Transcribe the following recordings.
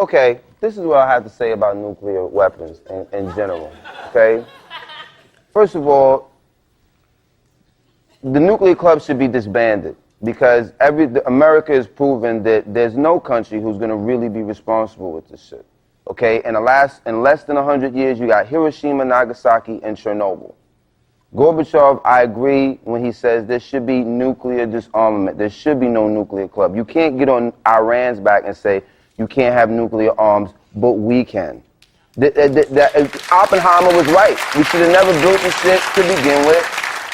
Okay, this is what I have to say about nuclear weapons in general, okay? First of all, the nuclear club should be disbanded because America has proven that there's no country who's going to really be responsible with this shit, okay? In less than 100 years, you got Hiroshima, Nagasaki, and Chernobyl. Gorbachev, I agree when he says there should be nuclear disarmament. There should be no nuclear club. You can't get on Iran's back and say you can't have nuclear arms, but we can. Oppenheimer was right. We should have never built this shit to begin with.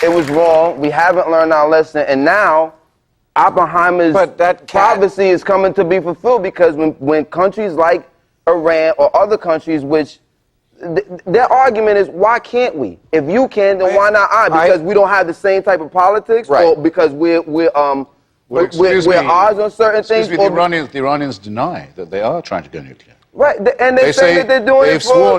It was wrong. We haven't learned our lesson. And now, Oppenheimer's prophecy is coming to be fulfilled because when countries like Iran or other countries which their argument is, why can't we? If you can, then why not I? Because we don't have the same type of politics, or because we're odds on certain things. Excuse me, the Iranians deny that they are trying to go nuclear. Right, and they say that they're doing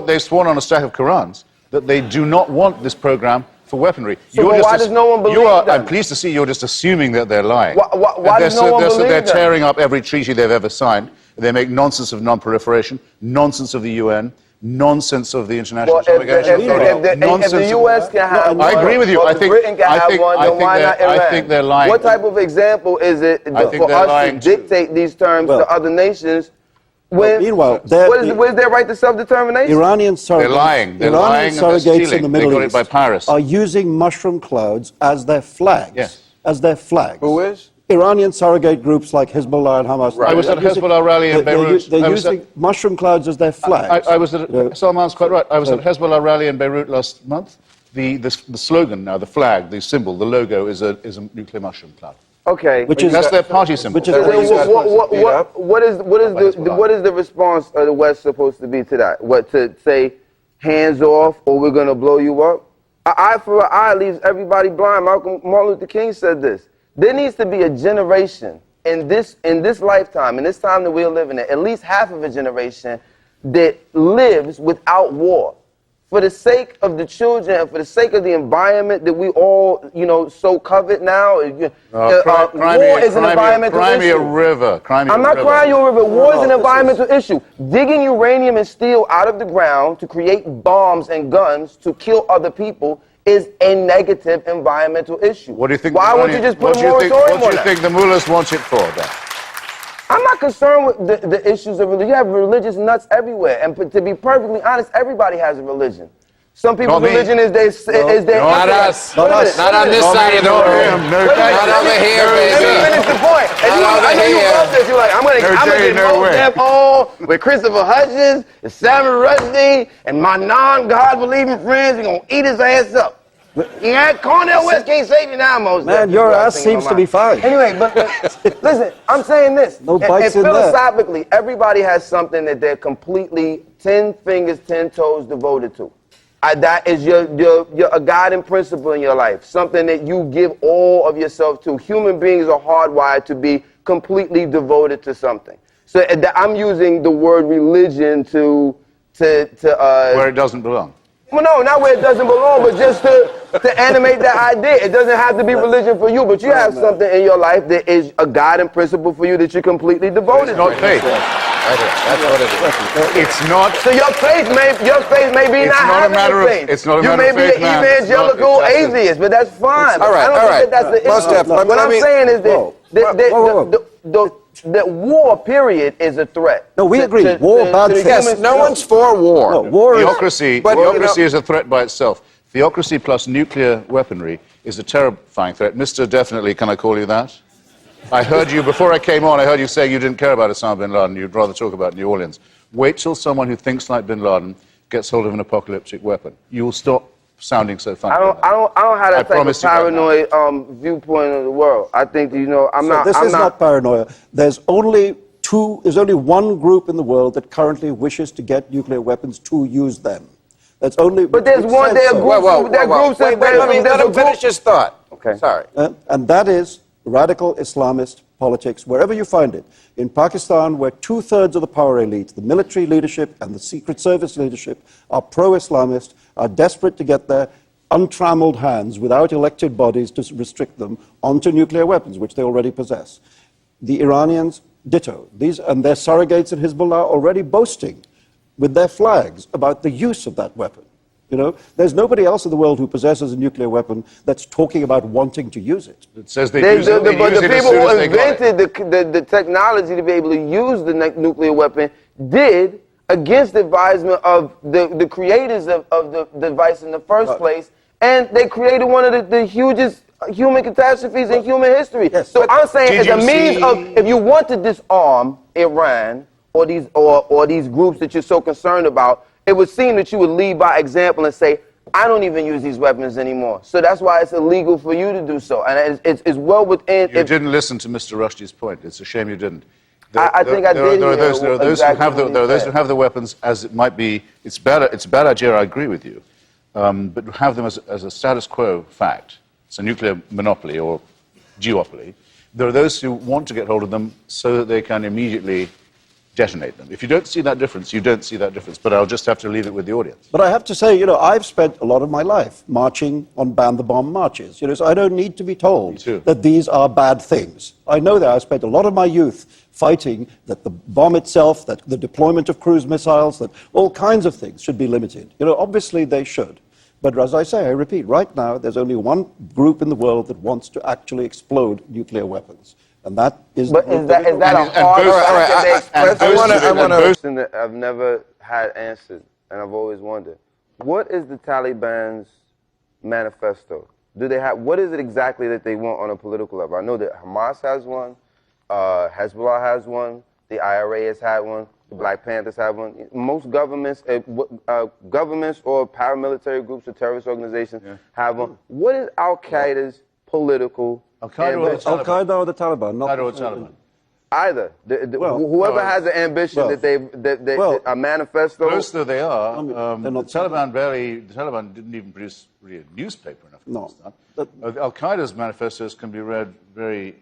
they've sworn on a stack of Qurans that they do not want this program for weaponry. So why does no one believe them? I'm pleased to see you're just assuming that they're lying. Why does no one believe them? They're tearing up every treaty they've ever signed. They make nonsense of non-proliferation, nonsense of the UN, nonsense of the International Atomic Energy Authority. If the U.S. can have one, I agree with you. or Britain can have one, then why not Iran? I think they're lying. What type of example is it for us to dictate these terms to other nations? Meanwhile, where's their right to self-determination? Iranian surrogates, they're lying. They're Iranian surrogates in the Middle East. They got it by piracy. Are using mushroom clouds as their flags. Yes. As their flags. Who is? Iranian surrogate groups like Hezbollah and Hamas. I was at a Hezbollah rally in Beirut. They're using mushroom clouds as their flags. I was at, Salman's quite right. I was at a Hezbollah rally in Beirut last month. The slogan now, the flag, the symbol, the logo is a nuclear mushroom cloud. Okay. That's their party symbol. What is the response of the West supposed to be to that? What, to say hands off or we're going to blow you up? An eye for an eye leaves everybody blind. Martin Luther King said this. There needs to be a generation in this lifetime, in this time that we're living in, at least half of a generation that lives without war. For the sake of the children and for the sake of the environment that we all, so covet now, war is an environmental issue. Cry me a river. I'm not crying you a river. War is an environmental issue. Digging uranium and steel out of the ground to create bombs and guns to kill other people is a negative environmental issue. What do you think? Why won't you just put a moratorium on that? What do you think the mullahs want it for, then? I'm not concerned with the issues of religion. You have religious nuts everywhere. And to be perfectly honest, everybody has a religion. Some people's religion is their... Not us. Not on this side of the room. Not over here, baby. Let me finish the point. I know you love this. You're like, I'm going to get Most Def on with Christopher Hutchins and Salman Rushdie and my non-God-believing friends. We're going to eat his ass up. Cornel West can't save you now, Most Def. Man, your ass seems to be fine. Anyway, but listen, I'm saying this. No bites in there. Philosophically, everybody has something that they're completely 10 fingers, 10 toes devoted to. That is a guiding principle in your life, something that you give all of yourself to. Human beings are hardwired to be completely devoted to something. So I'm using the word religion to where it doesn't belong. Well, no, not where it doesn't belong, but just to animate that idea. It doesn't have to be religion for you, but you have something in your life that is a guiding principle for you that you're completely devoted to. It's not faith. That's what it is. It's not. So your faith may be not having a faith. It's not a matter of faith. You may be an evangelical atheist, but that's fine. All right, all right. That's the issue. What I'm saying is that the war, period, is a threat. No, we agree. War, bad faith. Yes, no one's for war. No, war Theocracy is a threat by itself. Theocracy plus nuclear weaponry is a terrifying threat. Mr. Definitely, can I call you that? I heard you, before I came on, I heard you say you didn't care about Osama bin Laden. You'd rather talk about New Orleans. Wait till someone who thinks like bin Laden gets hold of an apocalyptic weapon. You'll stop sounding so funny. I don't have that type of paranoid viewpoint of the world. I think, This is not paranoia. There's only one group in the world that currently wishes to get nuclear weapons to use them. That's only. But there's one. There are groups. Let him finish his thought. Okay. Sorry. And that is radical Islamist politics, wherever you find it. In Pakistan, where 2/3 of the power elite, the military leadership and the Secret Service leadership, are pro-Islamist, are desperate to get their untrammeled hands, without elected bodies to restrict them, onto nuclear weapons, which they already possess. The Iranians ditto. And their surrogates in Hezbollah are already boasting with their flags about the use of that weapon. You know, there's nobody else in the world who possesses a nuclear weapon that's talking about wanting to use it. It says they use it, but the people who invented the technology to be able to use the nuclear weapon did against the advisement of the creators of the device in the first place, and they created one of the hugest human catastrophes in human history. Yes, so I'm saying, as a means of, if you want to disarm Iran or these groups that you're so concerned about, it would seem that you would lead by example and say, I don't even use these weapons anymore. So that's why it's illegal for you to do so. And it's well within... You didn't listen to Mr. Rushdi's point. It's a shame you didn't. I think I did. There are those who have the weapons as it might be. It's a bad idea, I agree with you. But have them as a status quo fact. It's a nuclear monopoly or duopoly. There are those who want to get hold of them so that they can immediately detonate them. If you don't see that difference, you don't see that difference. But I'll just have to leave it with the audience. But I have to say, you know, I've spent a lot of my life marching on ban the bomb marches. You know, so I don't need to be told that these are bad things. I know that. I spent a lot of my youth fighting that the bomb itself, that the deployment of cruise missiles, that all kinds of things should be limited. You know, obviously they should. But as I say, I repeat, right now there's only one group in the world that wants to actually explode nuclear weapons. And that is... But is that a hard fact that they express? I want to question that I've never had answered, and I've always wondered. What is the Taliban's manifesto? Do they have? What is it exactly that they want on a political level? I know that Hamas has one, Hezbollah has one, the IRA has had one, the Black Panthers have one. Most governments, governments or paramilitary groups or terrorist organizations have one. What is Al-Qaeda's political... Al-Qaeda or the Taliban? Not or Taliban. Either. Whoever has an ambition that a manifesto... Close though they are, the Taliban didn't even produce really a newspaper in Afghanistan. Al-Qaeda's manifestos can be read very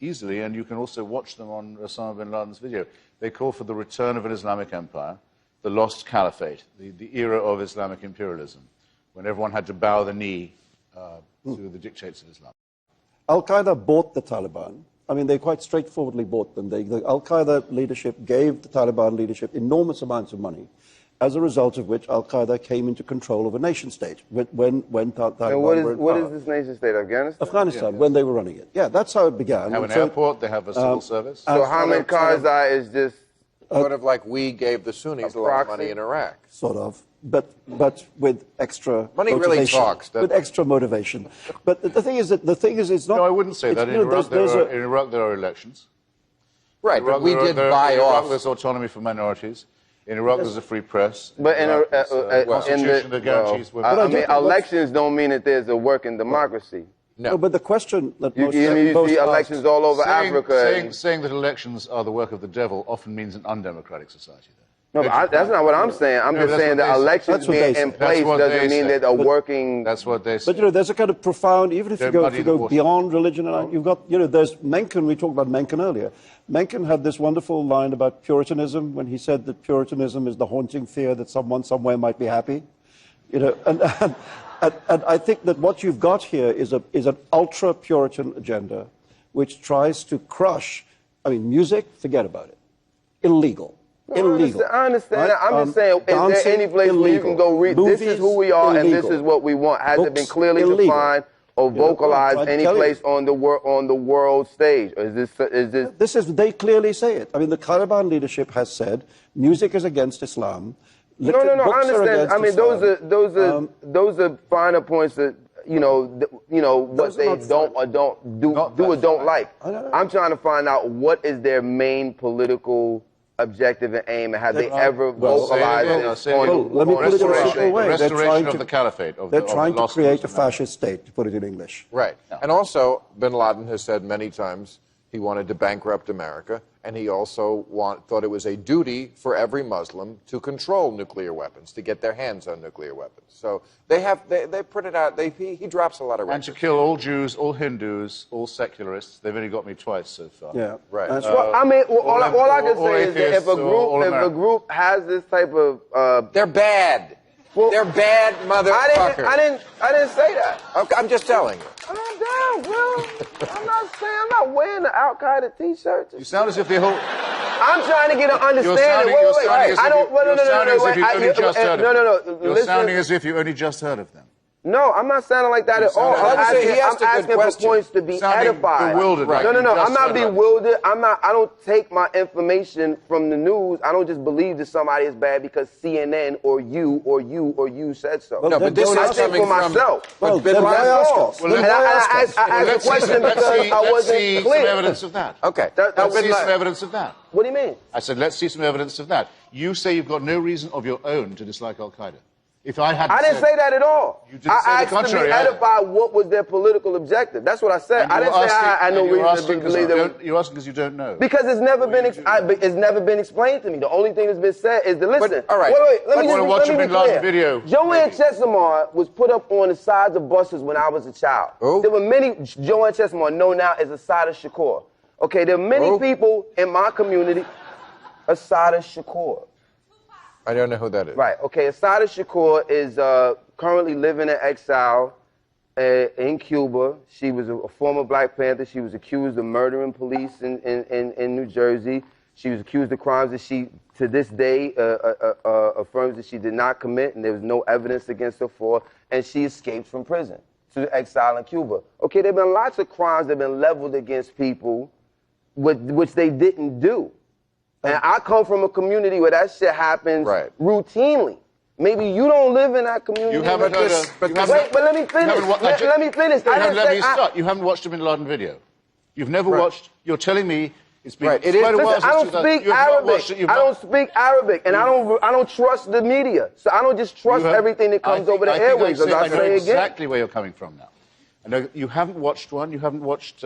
easily, and you can also watch them on Osama bin Laden's video. They call for the return of an Islamic empire, the lost caliphate, the era of Islamic imperialism, when everyone had to bow the knee to the dictates of Islam. Al-Qaeda bought the Taliban. I mean, they quite straightforwardly bought them. The Al-Qaeda leadership gave the Taliban leadership enormous amounts of money, as a result of which Al-Qaeda came into control of a nation state when Taliban and what is this nation state, Afghanistan? Afghanistan, when they were running it. Yeah, that's how it began. They have an airport, they have a civil service. So Hamid Karzai is just... Sort of like we gave the Sunnis a lot of money in Iraq. Sort of. But with extra money motivation, really talks. With extra motivation. But the thing is, it's not... No, I wouldn't say that. In Iraq, there are elections. Right, but we did buy off... In Iraq, there's autonomy for minorities. In Iraq, there's a free press. But in a constitution that guarantees women. I mean, elections don't mean that there's a working democracy. No, but the question that you see elections all over Africa. Saying that elections are the work of the devil often means an undemocratic society. No, but that's not what I'm saying. I'm just saying that elections being in place doesn't mean that a working... That's what they say. But, you know, there's a kind of profound, even if you go beyond religion, you've got, you know, there's Mencken, we talked about Mencken earlier. Mencken had this wonderful line about Puritanism when he said that Puritanism is the haunting fear that someone somewhere might be happy. You know, and I think that what you've got here is an ultra-Puritan agenda which tries to crush, I mean, music, forget about it. Illegal. Illegal. I understand that. I'm just saying, is there any place where you can go read, this is who we are and this is what we want? Has it been clearly defined or vocalized any place on the world stage? Or is this... They clearly say it. I mean, the Taliban leadership has said music is against Islam. No, I understand. I mean, those are finer points that, you know, what they don't or don't like. I'm trying to find out what is their main political objective and aim, and have they ever vocalized it on let me put it in a simple way. Restoration of the caliphate. They're trying to create a fascist state, to put it in English. Right. Yeah. And also, bin Laden has said many times he wanted to bankrupt America, and he also thought it was a duty for every Muslim to control nuclear weapons, to get their hands on nuclear weapons. So they put it out. He drops a lot of records. And to kill all Jews, all Hindus, all secularists. They've only got me twice so far. Yeah, right. Well, I mean, all I can say is that if a group has this type of they're bad. Well, they're bad motherfuckers. I didn't say that. Okay, I'm just telling you. I'm down, bro. I'm not wearing the Al Qaeda T-shirt. You sound as if the whole... I'm trying to get an understanding. You're sounding as if you only just heard of them. No, I'm not sounding like that at all. I'm asking for points to be edified. Bewildered, right? No, I'm not bewildered. I don't take my information from the news. I don't just believe that somebody is bad because CNN or you said so. Well, no, but this is coming from myself. Well, then why ask us? I asked a question because I wasn't clear. Let's see some evidence of that. Okay. Let's see some evidence of that. What do you mean? I said, let's see some evidence of that. You say you've got no reason of your own to dislike Al Qaeda. If I had, I didn't say that at all. You didn't say the contrary. I asked to be edified what was their political objective. That's what I said. I didn't say I had no reason to believe that. You're asking because you don't know. Because it's never been explained to me. The only thing that's been said is to listen. All right. Wait. Let me be clear. Video. Joanne Chesimard was put up on the sides of buses when I was a child. Who? There were many. Joanne Chesimard, known now as Assata Shakur. Okay, there are many people in my community. Assata Shakur. I don't know who that is. Right, okay, Assata Shakur is currently living in exile in Cuba. She was a former Black Panther. She was accused of murdering police in New Jersey. She was accused of crimes that she, to this day, affirms that she did not commit, and there was no evidence against her for, and she escaped from prison to exile in Cuba. Okay, there have been lots of crimes that have been leveled against people which they didn't do. And I come from a community where that shit happens routinely. Maybe you don't live in that community. You haven't heard of... But let me finish. Let me finish. You haven't watched the Bin Laden video. You've never watched... You're telling me it's been quite a while since... I don't speak Arabic. I don't speak Arabic, and I don't trust the media. So I don't just trust everything that comes over the airwaves, as I say again. Exactly where you're coming from now. I know you haven't watched one. You haven't watched...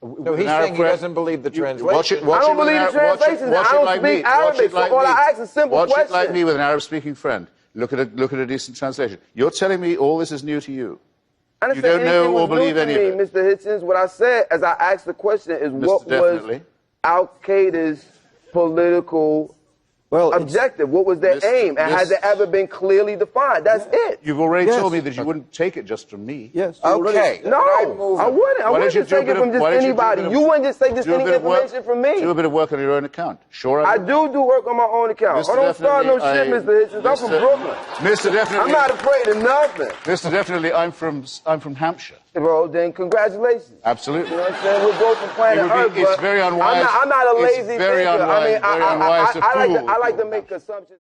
No, he's saying he doesn't believe the translation. I don't believe the translations. I don't speak Arabic, so all I ask is simple questions. Watch it like me with an Arab-speaking friend. Look at a decent translation. You're telling me all this is new to you. You don't know or believe any of it. Mr. Hitchens, what I said as I asked the question is what was Al-Qaeda's political objective? What was their aim? And has it ever been clearly defined? That's it. You've already told me that you wouldn't take it just from me. Yes. Okay. No, I wouldn't. I wouldn't just take it from just anybody. You wouldn't just take just any information from me. Do a bit of work on your own account. Sure. I do work on my own account. I don't start no shit, Mr. Hitchens. I'm from Brooklyn. Mr. Definitely. I'm not afraid of nothing. Mr. Definitely, I'm from Hampshire. Bro, then congratulations. Absolutely. You know what I'm saying? We're both from planet Earth. It's very unwise. I'm not a lazy thinker. I mean, I like to make assumptions.